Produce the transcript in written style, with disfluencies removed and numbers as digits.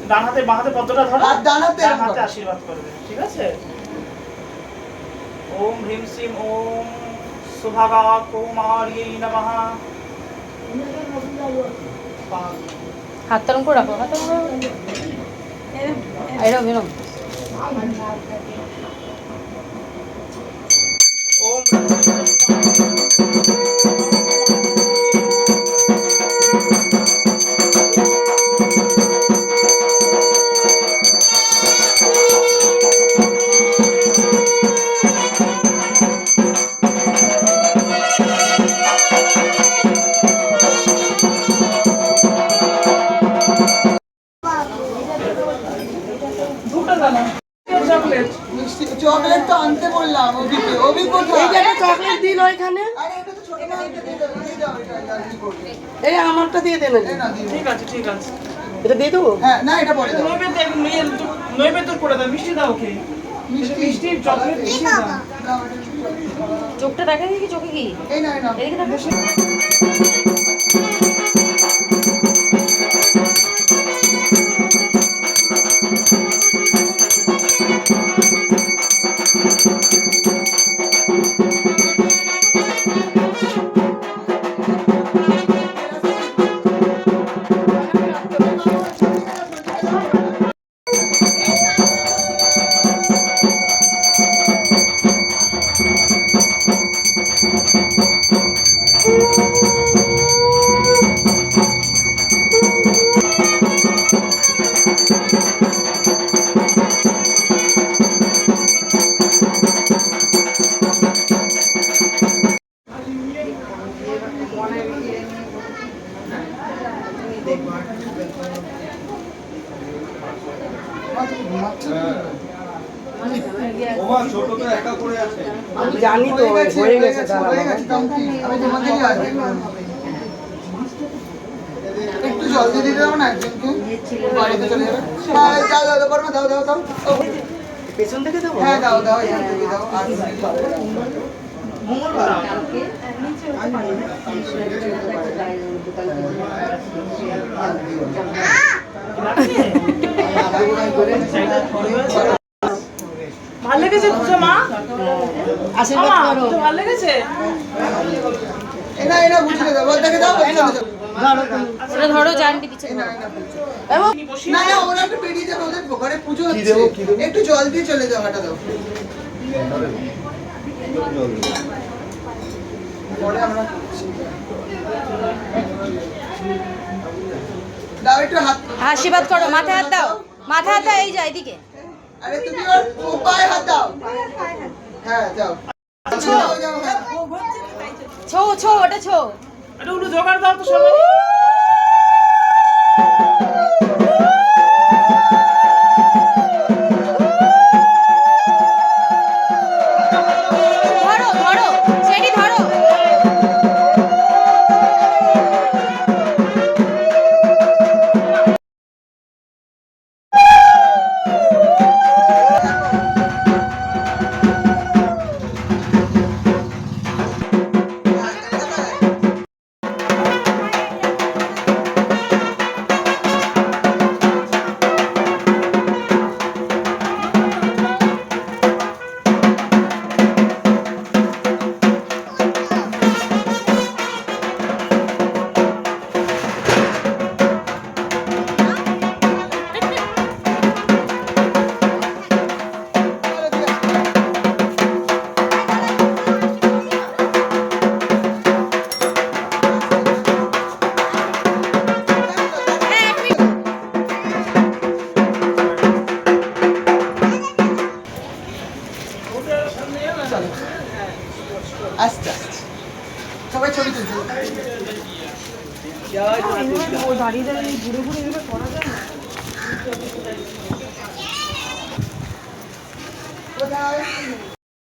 ডান হাতে বাঁ হাতে পদ্মটা ধরো আর ডান হাতে আশীর্বাদ করবে, ঠিক আছে? ওম হ্রিম শ্রীম ওম সুভাগা কৌমার্যৈ নমঃ। হাত তালন করে রাখো, হাত তালন করে এরম এরম। ওম চকলেট তো আনতে বললাম ওদিকে, ওবি কোথায়? এই যে একটা চকলেট দিল ওইখানে। আরে এটা তো ছোট মাইকে দিয়ে দাও এটা কি করবে? এই আমারটা দিয়ে দেন। এই না দিও। ঠিক আছে ঠিক আছে। এটা দিয়ে দেবো? হ্যাঁ না এটা পরে দাও। নৈবেদ্য করে দাও, মিষ্টি দাও, ওকে মিষ্টি চকলেট মিষ্টি দাও। দাও চোখটা দেখা দেখি, চোখে কি এই না এদিকে দেখা। আমি জানি তো হয়ে গেছে দাঁড়া। আমি তোমাদেরই আগে একটু জলদি দিয়ে দাও না একজনকে, বাড়িতে চলে যাবে। হ্যাঁ দাও দাও দাও দাও দাও দাও। পেছন থেকে দেবো? হ্যাঁ দাও দাও এখান থেকে দাও। আর ভালো লেগেছে তো মা? আশীর্বাদ করো। ভালো লেগেছে? এনা এনা বুঝিয়ে দাও, বল দেখে দাও। ওটা ধরো, জানটি পিছনে ধরো। না না ওরা একটু বেরিয়ে যাবে, ওদের ঘরে পুজো হচ্ছে। একটু জল দিয়ে চলে যাও, হাঁটা দাও। পরে আমরা দাও একটু হাত। আশীর্বাদ করো, মাথায় হাত দাও, মাথায় হাত দাও, এই যা এদিকে। আরে তুমি ওর পায়ে হাত দাও। হ্যাঁ যাও যাও যাও। হ্যাঁ ছো ছো, ওটা ছো। এটা উলু জোগাড় দাও তো সবাই। ধরো ধরো, সেটি ধরো। আস্তে আস্তে সবাই ছবি তুলছে। দাঁড়িয়ে দাঁড়িয়ে ঘুরে ঘুরে এগুলো করা যায় না।